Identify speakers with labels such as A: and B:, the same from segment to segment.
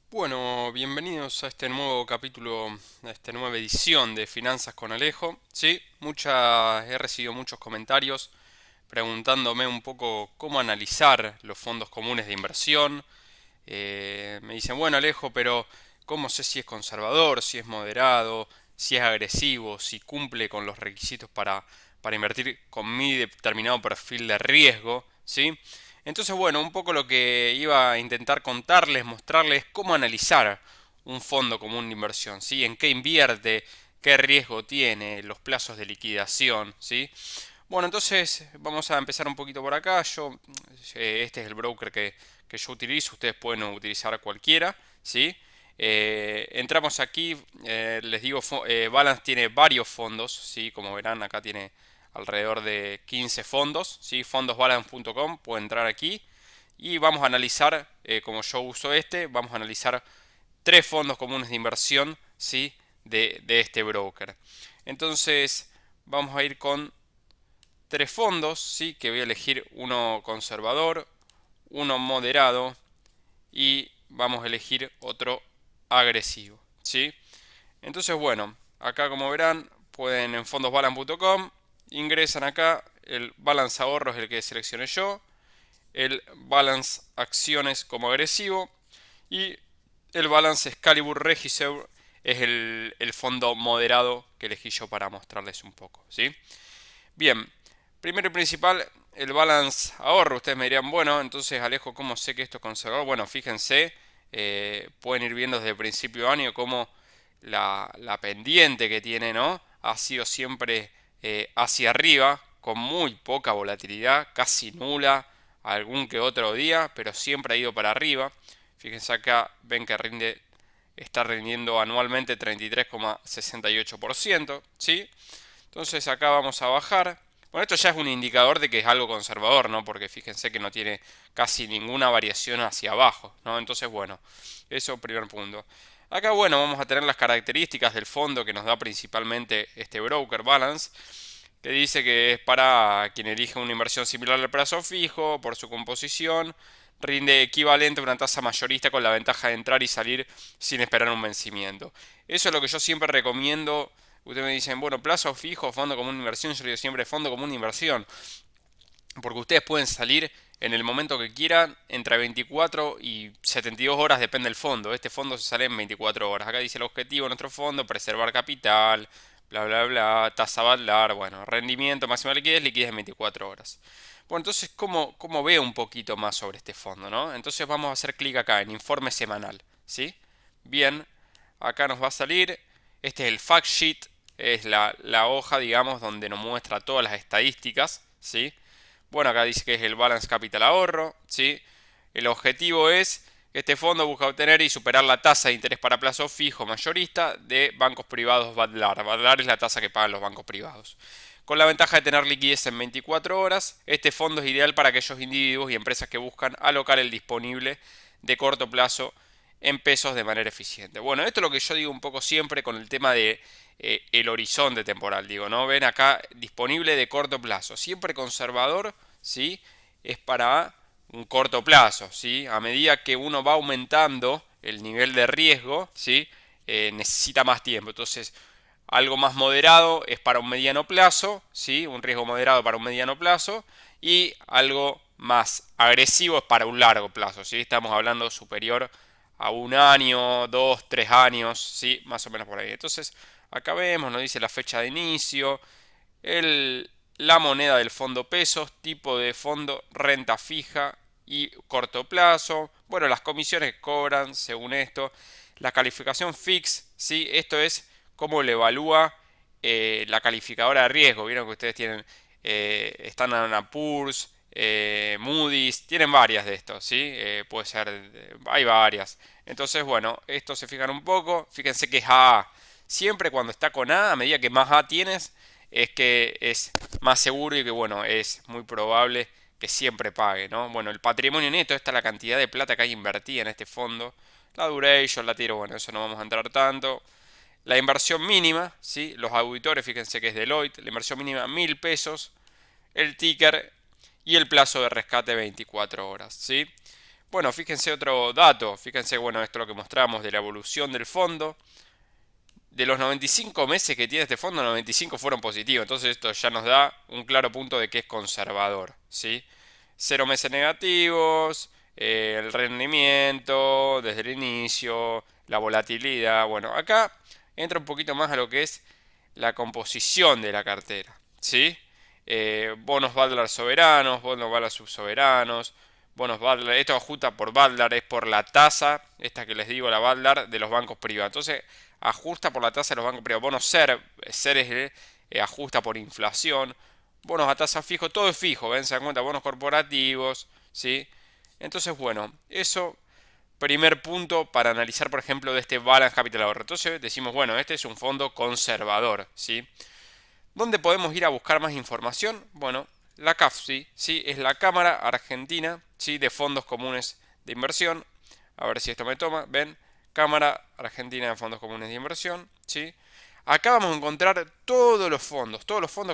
A: Bueno, bienvenidos a este nuevo capítulo, a esta nueva edición de Finanzas con Alejo. Sí, he recibido muchos comentarios preguntándome un poco cómo analizar los fondos comunes de inversión. Me dicen, bueno Alejo, pero ¿cómo sé si es conservador, si es moderado, si es agresivo, si cumple con los requisitos para invertir con mi determinado perfil de riesgo? ¿Sí? Entonces, bueno, un poco lo que iba a intentar contarles, mostrarles cómo analizar un fondo común de inversión, ¿sí? En qué invierte, qué riesgo tiene, los plazos de liquidación, ¿sí? Bueno, entonces vamos a empezar un poquito por acá. Este es el broker que yo utilizo, ustedes pueden utilizar cualquiera, ¿sí? Entramos aquí, les digo, Balance tiene varios fondos, ¿sí? Como verán, acá tiene alrededor de 15 fondos, ¿sí? Fondosbalance.com, pueden entrar aquí y vamos a analizar, como yo uso vamos a analizar tres fondos comunes de inversión, ¿sí? De este broker. Entonces, vamos a ir con tres fondos, ¿sí? Que voy a elegir uno conservador, uno moderado y vamos a elegir otro agresivo, ¿sí? Entonces, bueno, acá como verán, pueden en fondosbalance.com, ingresan acá, el balance ahorro es el que seleccioné yo, el balance acciones como agresivo y el balance Excalibur Register es el fondo moderado que elegí yo para mostrarles un poco, ¿sí? Bien, primero y principal, el balance ahorro. Ustedes me dirían, bueno, entonces Alejo, ¿cómo sé que esto es conservador? Bueno, fíjense, pueden ir viendo desde el principio de año cómo la pendiente que tiene, ¿no? Ha sido siempre hacia arriba, con muy poca volatilidad, casi nula, algún que otro día, pero siempre ha ido para arriba. Fíjense acá, ven que está rindiendo anualmente 33,68%, ¿sí? Entonces acá vamos a bajar. Bueno, esto ya es un indicador de que es algo conservador, ¿no? Porque fíjense que no tiene casi ninguna variación hacia abajo, ¿no? Entonces, bueno, eso primer punto. Acá, bueno, vamos a tener las características del fondo que nos da principalmente este broker balance, que dice que es para quien elige una inversión similar al plazo fijo, por su composición, rinde equivalente a una tasa mayorista con la ventaja de entrar y salir sin esperar un vencimiento. Eso es lo que yo siempre recomiendo. Ustedes me dicen, bueno, plazo fijo, fondo común de inversión. Yo digo siempre fondo común de inversión. Porque ustedes pueden salir en el momento que quieran, entre 24 y 72 horas, depende del fondo. Este fondo se sale en 24 horas. Acá dice el objetivo de nuestro fondo, preservar capital, bla, bla, bla, tasa Badlar, bueno, rendimiento, máxima liquidez, liquidez en 24 horas. Bueno, entonces, ¿cómo veo un poquito más sobre este fondo, no? Entonces vamos a hacer clic acá en informe semanal, ¿sí? Bien, acá nos va a salir, este es el fact sheet, es la hoja, digamos, donde nos muestra todas las estadísticas, ¿sí? Bueno, acá dice que es el Balance Capital Ahorro, ¿sí? El objetivo es que este fondo busca obtener y superar la tasa de interés para plazo fijo mayorista de bancos privados Badlar. Badlar es la tasa que pagan los bancos privados. Con la ventaja de tener liquidez en 24 horas, este fondo es ideal para aquellos individuos y empresas que buscan alocar el disponible de corto plazo en pesos de manera eficiente. Bueno, esto es lo que yo digo un poco siempre con el tema de el horizonte temporal, digo, ¿no? Ven acá disponible de corto plazo, siempre conservador, ¿sí? Es para un corto plazo, ¿sí? A medida que uno va aumentando el nivel de riesgo, ¿sí? Necesita más tiempo. Entonces, algo más moderado es para un mediano plazo, ¿sí? Un riesgo moderado para un mediano plazo y algo más agresivo es para un largo plazo, ¿sí? Estamos hablando superior a un año, dos, tres años, ¿sí? Más o menos por ahí. Entonces, acá vemos, nos dice la fecha de inicio, la moneda del fondo pesos, tipo de fondo, renta fija y corto plazo. Bueno, las comisiones que cobran según esto. La calificación fix, ¿sí? Esto es cómo le evalúa la calificadora de riesgo. Vieron que ustedes tienen Standard Poor's, Moody's, tienen varias de estos, ¿sí? Puede ser, hay varias. Entonces, bueno, esto se fijan un poco. Fíjense que es A. Siempre cuando está con A medida que más A tienes, es que es más seguro y que, bueno, es muy probable que siempre pague, ¿no? Bueno, el patrimonio neto, esta es la cantidad de plata que hay invertida en este fondo. La duration, la tiro, bueno, eso no vamos a entrar tanto. La inversión mínima, ¿sí? Los auditores, fíjense que es Deloitte, la inversión mínima 1000 pesos, el ticker y el plazo de rescate 24 horas, ¿sí? Bueno, fíjense otro dato, fíjense, bueno, esto es lo que mostramos de la evolución del fondo. De los 95 meses que tiene este fondo, 95 fueron positivos. Entonces esto ya nos da un claro punto de que es conservador, ¿sí? 0 meses negativos, el rendimiento desde el inicio, la volatilidad. Bueno, acá entra un poquito más a lo que es la composición de la cartera, ¿sí? Bonos Butler soberanos, bonos Butler subsoberanos, bonos Butler, esto ajusta por Butler, es por la tasa, esta que les digo, la Butler de los bancos privados. Entonces, ajusta por la tasa de los bancos privados. Bonos SER es, ajusta por inflación. Bonos a tasa fijo, todo es fijo, ¿ven? Se dan cuenta, bonos corporativos, ¿sí? Entonces, bueno, eso, primer punto para analizar, por ejemplo, de este Balance Capital Ahorro. Entonces decimos, bueno, este es un fondo conservador, ¿sí? ¿Dónde podemos ir a buscar más información? Bueno, la CAFSI, ¿sí? Es la Cámara Argentina, ¿sí? De Fondos Comunes de Inversión. A ver si esto me toma, ¿ven? Cámara Argentina de Fondos Comunes de Inversión, ¿sí? Acá vamos a encontrar todos los fondos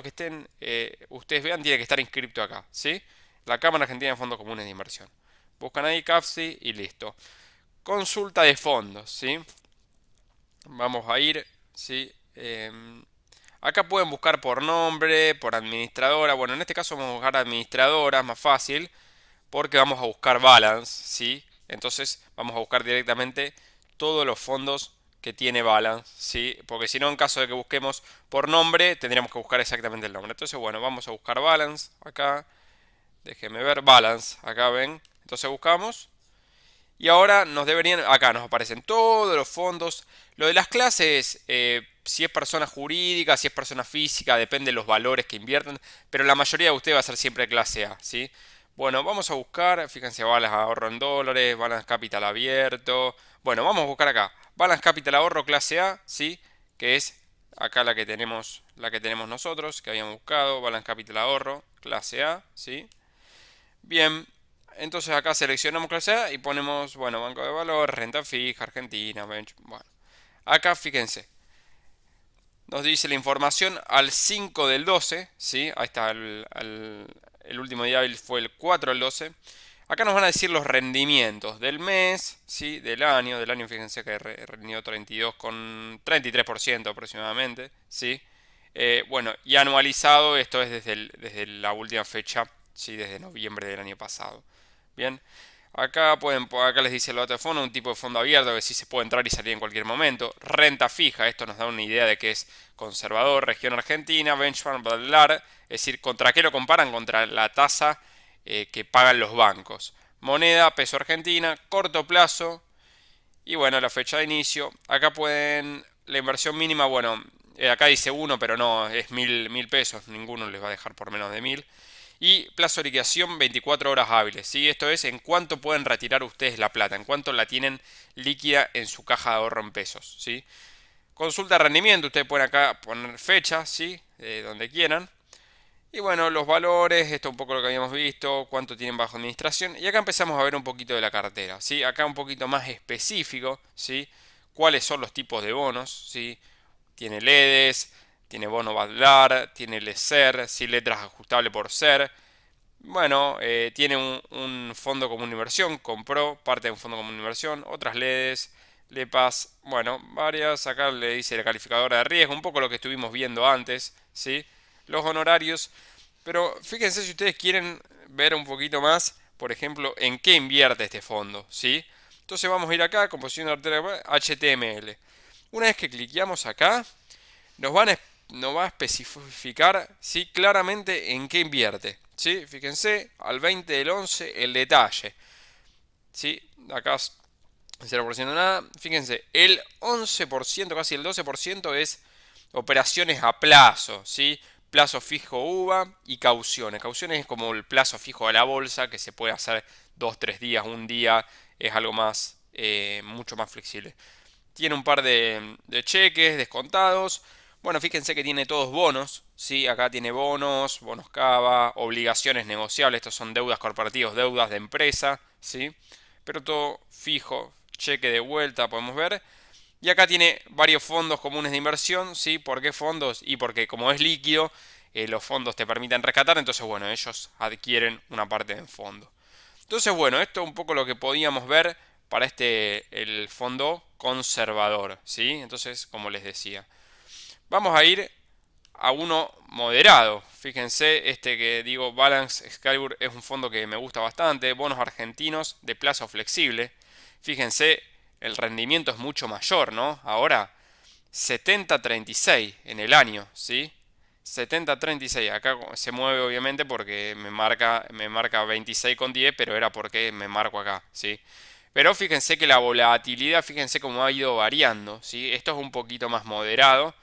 A: que estén, ustedes vean, tiene que estar inscrito acá, ¿sí? La Cámara Argentina de Fondos Comunes de Inversión. Buscan ahí CAFSI y listo. Consulta de fondos, ¿sí? Vamos a ir, ¿sí? Acá pueden buscar por nombre, por administradora. Bueno, en este caso vamos a buscar administradora, más fácil, porque vamos a buscar balance, ¿sí? Entonces vamos a buscar directamente todos los fondos que tiene balance, ¿sí? Porque si no, en caso de que busquemos por nombre, tendríamos que buscar exactamente el nombre. Entonces, bueno, vamos a buscar balance acá. Déjenme ver, balance, acá ven. Entonces buscamos. Y ahora nos deberían, acá nos aparecen todos los fondos. Lo de las clases, si es persona jurídica, si es persona física, depende de los valores que invierten. Pero la mayoría de ustedes va a ser siempre clase A, ¿sí? Bueno, vamos a buscar, fíjense, Balance Ahorro en dólares, Balance Capital abierto. Bueno, vamos a buscar acá. Balance Capital Ahorro clase A, ¿sí? Que es acá la que tenemos nosotros, que habíamos buscado. Balance Capital Ahorro clase A, ¿sí? Bien, entonces acá seleccionamos clase A y ponemos, bueno, banco de valor, renta fija, Argentina, bueno. Acá fíjense, nos dice la información al 5 del 12, ¿sí? Ahí está, el último día hábil fue el 4 del 12. Acá nos van a decir los rendimientos del mes, ¿sí? Del año fíjense que rindió 32 con 33% aproximadamente, ¿sí? Bueno, y anualizado, esto es desde la última fecha, ¿sí? Desde noviembre del año pasado. Bien, acá les dice el otro fondo, un tipo de fondo abierto que sí se puede entrar y salir en cualquier momento. Renta fija, esto nos da una idea de que es conservador, región argentina, benchmark, dólar, es decir, ¿contra qué lo comparan? Contra la tasa que pagan los bancos. Moneda, peso argentina, corto plazo y bueno, la fecha de inicio. Acá pueden, la inversión mínima, bueno, acá dice 1, pero no, es mil pesos, ninguno les va a dejar por menos de 1000. Y plazo de liquidación 24 horas hábiles, ¿sí? Esto es en cuánto pueden retirar ustedes la plata, en cuánto la tienen líquida en su caja de ahorro en pesos, ¿sí? Consulta de rendimiento, ustedes pueden acá poner fecha, ¿sí? Donde quieran. Y bueno, los valores, esto es un poco lo que habíamos visto, cuánto tienen bajo administración. Y acá empezamos a ver un poquito de la cartera, ¿sí? Acá un poquito más específico, ¿sí? Cuáles son los tipos de bonos, ¿sí? Tiene LEDs, tiene bono Badlar, tiene LESER, ¿sí? Letras ajustables por SER. Bueno, tiene un fondo común de inversión, compró parte de un fondo común de inversión, otras LEDs, LEPAS, bueno, varias. Acá le dice la calificadora de riesgo, un poco lo que estuvimos viendo antes, ¿sí? Los honorarios. Pero fíjense si ustedes quieren ver un poquito más, por ejemplo, en qué invierte este fondo, ¿sí? Entonces vamos a ir acá, composición de cartera HTML. Una vez que cliqueamos acá, nos va a especificar, ¿sí? Claramente en qué invierte, ¿sí? Fíjense, al 20 del 11 el detalle, ¿sí? Acá 0% nada. Fíjense, el 11%, casi el 12% es operaciones a plazo, ¿sí? Plazo fijo UVA y cauciones. Cauciones es como el plazo fijo de la bolsa que se puede hacer 2, 3 días, un día. Es algo más, mucho más flexible. Tiene un par de cheques descontados. Bueno, fíjense que tiene todos bonos, ¿sí? Acá tiene bonos, bonos Cava, obligaciones negociables. Estos son deudas corporativas, deudas de empresa, ¿sí? Pero todo fijo, cheque de vuelta, podemos ver. Y acá tiene varios fondos comunes de inversión, ¿sí? ¿Por qué fondos? Y porque como es líquido, los fondos te permiten rescatar, entonces bueno, ellos adquieren una parte en fondo. Entonces, bueno, esto es un poco lo que podíamos ver para el fondo conservador, ¿sí? Entonces, como les decía, vamos a ir a uno moderado. Fíjense, este que digo, Balance Excalibur es un fondo que me gusta bastante. Bonos argentinos de plazo flexible. Fíjense, el rendimiento es mucho mayor, ¿no? Ahora 70.36 en el año, ¿sí? 70.36. Acá se mueve obviamente porque me marca 26,10, pero era porque me marco acá, ¿sí? Pero fíjense que la volatilidad, fíjense cómo ha ido variando, ¿sí? Esto es un poquito más moderado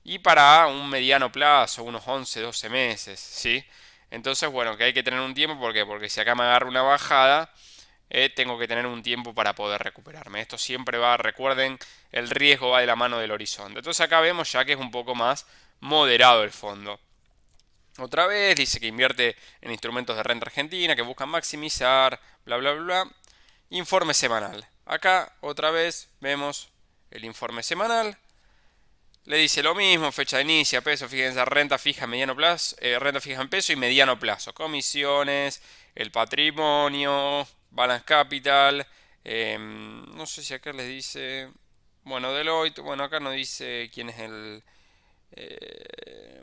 A: y para un mediano plazo, unos 11, 12 meses, ¿sí? Entonces, bueno, que hay que tener un tiempo, ¿por qué? Porque si acá me agarra una bajada, tengo que tener un tiempo para poder recuperarme. Esto siempre va, recuerden, el riesgo va de la mano del horizonte. Entonces acá vemos ya que es un poco más moderado el fondo. Otra vez dice que invierte en instrumentos de renta argentina que buscan maximizar, bla, bla, bla. Informe semanal. Acá otra vez vemos el informe semanal. Le dice lo mismo, fecha de inicio, peso, fíjense, renta fija, mediano plazo, renta fija en peso y mediano plazo. Comisiones, el patrimonio, balance capital. No sé si acá les dice. Bueno, Deloitte. Bueno, acá no dice quién es el.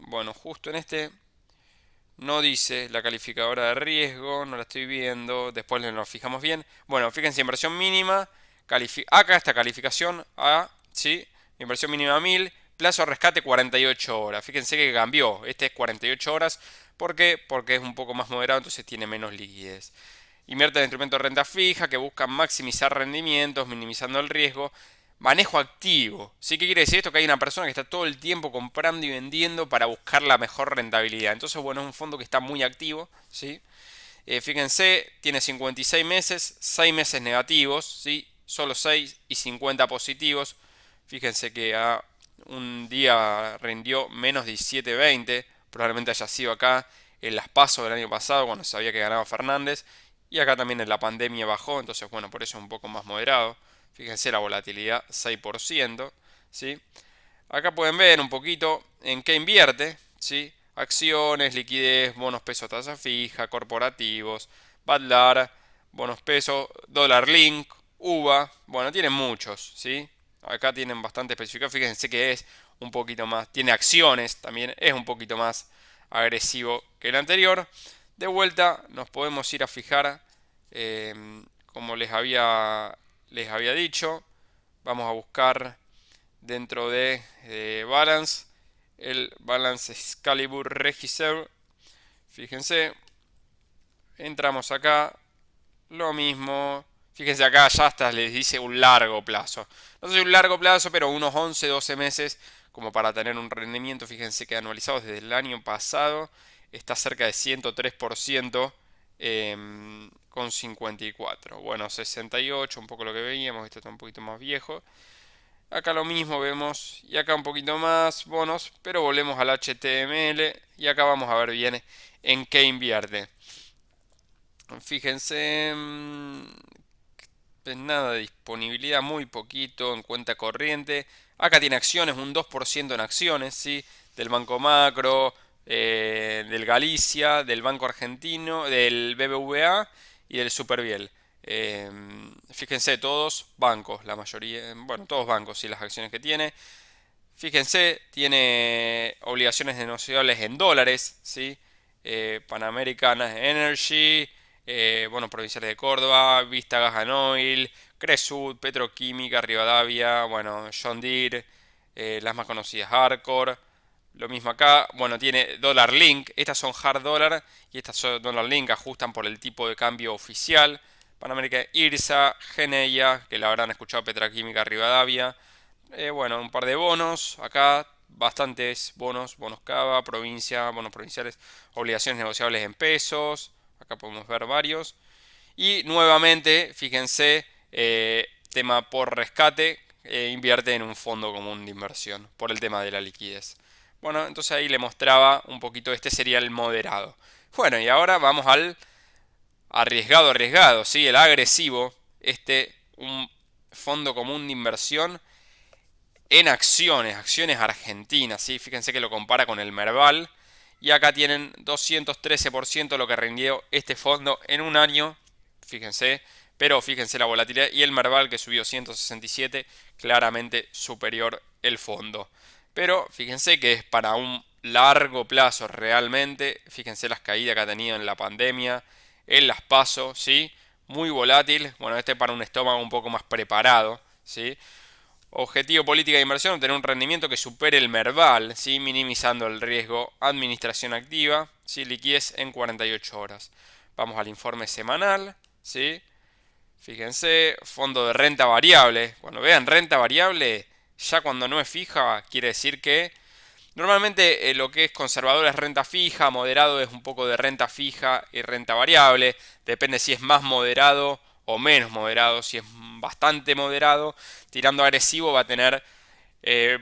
A: Bueno, justo en este no dice la calificadora de riesgo, no la estoy viendo. Después nos fijamos bien. Bueno, fíjense, inversión mínima. Acá está calificación A, ¿sí? Inversión mínima 1000. Plazo de rescate 48 horas. Fíjense que cambió. Este es 48 horas. ¿Por qué? Porque es un poco más moderado, entonces tiene menos liquidez. Invierte en instrumentos de renta fija que buscan maximizar rendimientos, minimizando el riesgo. Manejo activo. ¿Sí? ¿Qué quiere decir esto? Que hay una persona que está todo el tiempo comprando y vendiendo para buscar la mejor rentabilidad. Entonces, bueno, es un fondo que está muy activo. ¿Sí? Fíjense, tiene 56 meses, 6 meses negativos, ¿sí? Solo 6 y 50 positivos. Fíjense que a un día rindió menos 17,20. Probablemente haya sido acá en las PASO del año pasado, cuando sabía que ganaba Fernández. Y acá también en la pandemia bajó, entonces bueno, por eso es un poco más moderado. Fíjense la volatilidad 6%, ¿sí? Acá pueden ver un poquito en qué invierte, ¿sí? Acciones, liquidez, bonos peso tasa fija, corporativos, Badlar, bonos peso, dólar link, UVA, bueno, tienen muchos, ¿sí? Acá tienen bastante especificado, fíjense que es un poquito más, tiene acciones también, es un poquito más agresivo que el anterior. De vuelta nos podemos ir a fijar, como les había dicho, vamos a buscar dentro de Balance, el Balance Excalibur Register. Fíjense, entramos acá, lo mismo. Fíjense acá, ya hasta les dice un largo plazo. No sé si un largo plazo, pero unos 11, 12 meses como para tener un rendimiento. Fíjense que anualizado desde el año pasado está cerca de 103%, con 54. Bueno, 68, un poco lo que veíamos, esto está un poquito más viejo. Acá lo mismo vemos y acá un poquito más bonos, pero volvemos al HTML y acá vamos a ver bien en qué invierte. Fíjense, nada de disponibilidad, muy poquito en cuenta corriente. Acá tiene acciones, un 2% en acciones, ¿sí? Del Banco Macro, del Galicia, del Banco Argentino, del BBVA y del Superviel. Fíjense, todos bancos, la mayoría, bueno, todos bancos y las acciones que tiene. Fíjense, tiene obligaciones negociables en dólares, ¿sí? Pan American Energy, bueno, Provinciales de Córdoba, Vista Gas and Oil, Cresud, Petroquímica, Rivadavia, bueno, John Deere, las más conocidas Arcor. Lo mismo acá, bueno, tiene Dollar Link, estas son Hard Dollar y estas son Dollar Link, ajustan por el tipo de cambio oficial. Panamérica IRSA, Geneia, que la habrán escuchado, Petroquímica, Rivadavia. Bueno, un par de bonos, acá bastantes bonos, bonos Cava, provincia, bonos provinciales, obligaciones negociables en pesos, acá podemos ver varios. Y nuevamente, fíjense, tema por rescate, invierte en un fondo común de inversión por el tema de la liquidez. Bueno, entonces ahí le mostraba un poquito, este sería el moderado. Bueno, y ahora vamos al arriesgado, ¿sí? El agresivo, un fondo común de inversión en acciones, acciones argentinas, ¿sí? Fíjense que lo compara con el Merval. Y acá tienen 213% lo que rindió este fondo en un año. fíjense. Pero fíjense la volatilidad y el Merval que subió 167, claramente superior el fondo. Pero fíjense que es para un largo plazo realmente. Fíjense las caídas que ha tenido en la pandemia, en las PASO, ¿sí? Muy volátil. Bueno, este para un estómago un poco más preparado, ¿sí? Objetivo política de inversión, obtener un rendimiento que supere el Merval, ¿sí? Minimizando el riesgo. Administración activa, ¿sí? Liquidez en 48 horas. Vamos al informe semanal, ¿sí? Fíjense, fondo de renta variable. Cuando vean renta variable, ya cuando no es fija, quiere decir que normalmente lo que es conservador es renta fija, moderado es un poco de renta fija y renta variable. Depende si es más moderado o menos moderado. Si es bastante moderado, tirando agresivo va a tener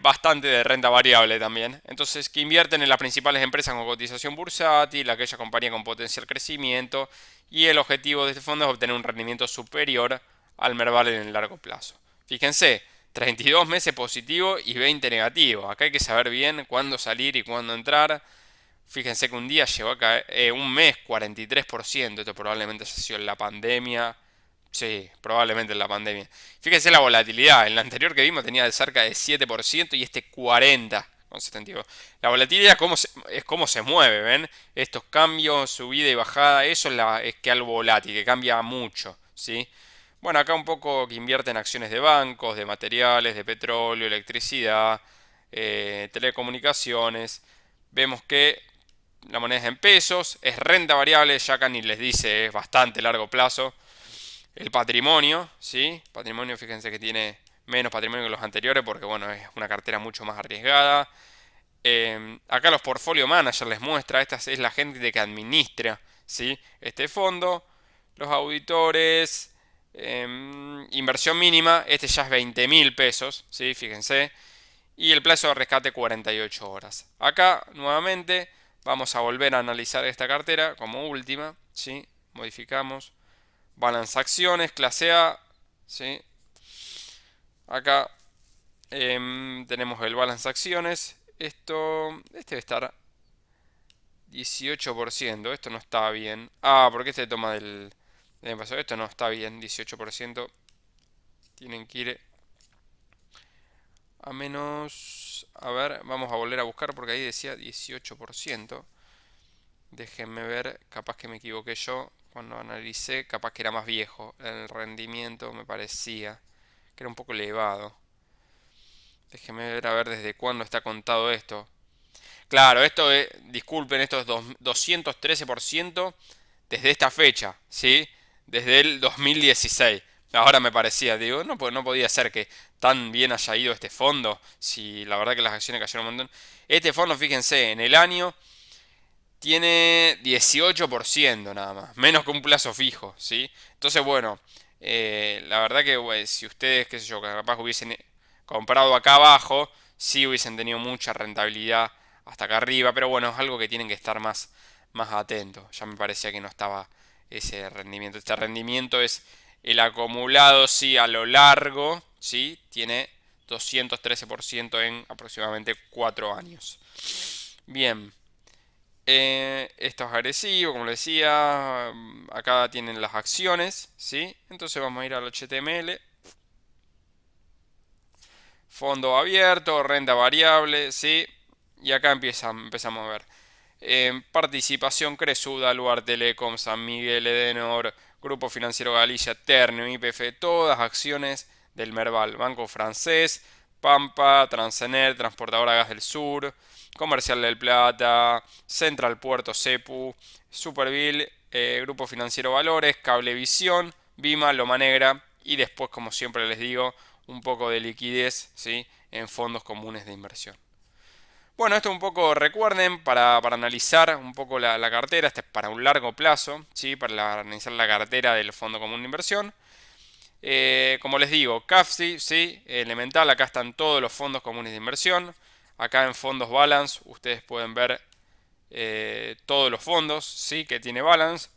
A: bastante de renta variable también. Entonces, que invierten en las principales empresas con cotización bursátil, aquella compañía con potencial crecimiento, y el objetivo de este fondo es obtener un rendimiento superior al Merval en el largo plazo. Fíjense, 32 meses positivo y 20 negativo. Acá hay que saber bien cuándo salir y cuándo entrar. Fíjense que un día llegó a caer, un mes 43%, esto probablemente ha sido en la pandemia. Sí, probablemente en la pandemia. Fíjense la volatilidad. En la anterior que vimos tenía de cerca de 7% y este 40,72. La volatilidad es cómo se mueve, ¿ven? Estos cambios, subida y bajada, eso es que algo volátil, que cambia mucho, ¿sí? Bueno, acá un poco que invierte en acciones de bancos, de materiales, de petróleo, electricidad, telecomunicaciones. Vemos que la moneda es en pesos, es renta variable, ya acá ni les dice, es bastante largo plazo. El patrimonio, ¿sí? Patrimonio, fíjense que tiene menos patrimonio que los anteriores porque, bueno, es una cartera mucho más arriesgada. Acá los portfolio managers les muestra, esta es la gente que administra, ¿sí? Este fondo. Los auditores, inversión mínima, este ya es 20.000 pesos, ¿sí? Fíjense. Y el plazo de rescate 48 horas. Acá, nuevamente, vamos a volver a analizar esta cartera como última, ¿sí? Modificamos. Balance acciones, clase A, ¿sí? Acá tenemos el balance acciones. Este debe estar 18%. Esto no está bien. Ah, porque este toma del paso. Esto no está bien, 18%. Tienen que ir a menos... A ver, vamos a volver a buscar porque ahí decía 18%. Déjenme ver, capaz que me equivoqué yo. Cuando analicé, capaz que era más viejo. El rendimiento me parecía que era un poco elevado. Déjenme ver a ver desde cuándo está contado esto. Claro, esto es, disculpen, esto es 213% desde esta fecha, ¿sí? Desde el 2016. Ahora me parecía, digo, no, pues no podía ser que tan bien haya ido este fondo, si la verdad que las acciones cayeron un montón. Este fondo, fíjense, en el año tiene 18% nada más, menos que un plazo fijo, ¿sí? Entonces, bueno, la verdad que si ustedes, qué sé yo, capaz hubiesen comprado acá abajo, sí hubiesen tenido mucha rentabilidad hasta acá arriba, pero bueno, es algo que tienen que estar más atentos. Ya me parecía que no estaba ese rendimiento. Este rendimiento es el acumulado, sí, a lo largo, sí, tiene 213% en aproximadamente 4 años. Bien. Esto es agresivo, como les decía. Acá tienen las acciones, ¿sí? Entonces vamos a ir al HTML. Fondo abierto, renta variable, ¿sí? Y acá empezamos a ver. Participación Cresuda, Luar Telecom, San Miguel, Edenor, Grupo Financiero Galicia, Ternium, YPF, todas acciones del Merval. Banco Francés, Pampa, Transener, Transportadora Gas del Sur, Comercial del Plata, Central Puerto Cepu, Superville, Grupo Financiero Valores, Cablevisión, Vima, Loma Negra y después, como siempre les digo, un poco de liquidez, ¿sí? En fondos comunes de inversión. Bueno, esto un poco recuerden para analizar un poco la cartera, este es para un largo plazo, ¿sí? Para analizar la cartera del Fondo Común de Inversión. Como les digo, CAFSI, ¿sí? Elemental, acá están todos los fondos comunes de inversión. Acá en Fondos Balance ustedes pueden ver todos los fondos, ¿sí? Que tiene Balance.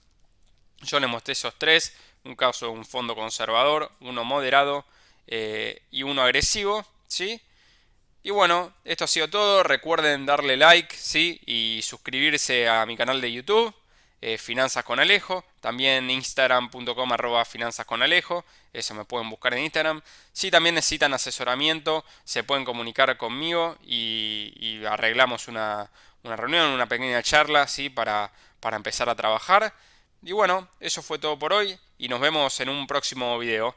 A: Yo les mostré esos tres, un caso de un fondo conservador, uno moderado y uno agresivo, ¿sí? Y bueno, esto ha sido todo. Recuerden darle like, ¿sí? Y suscribirse a mi canal de YouTube. Finanzas con Alejo, también instagram.com/finanzasconalejo, eso me pueden buscar en Instagram. Si también necesitan asesoramiento, se pueden comunicar conmigo y arreglamos una reunión, una pequeña charla, ¿sí? Para empezar a trabajar. Y bueno, eso fue todo por hoy y nos vemos en un próximo video.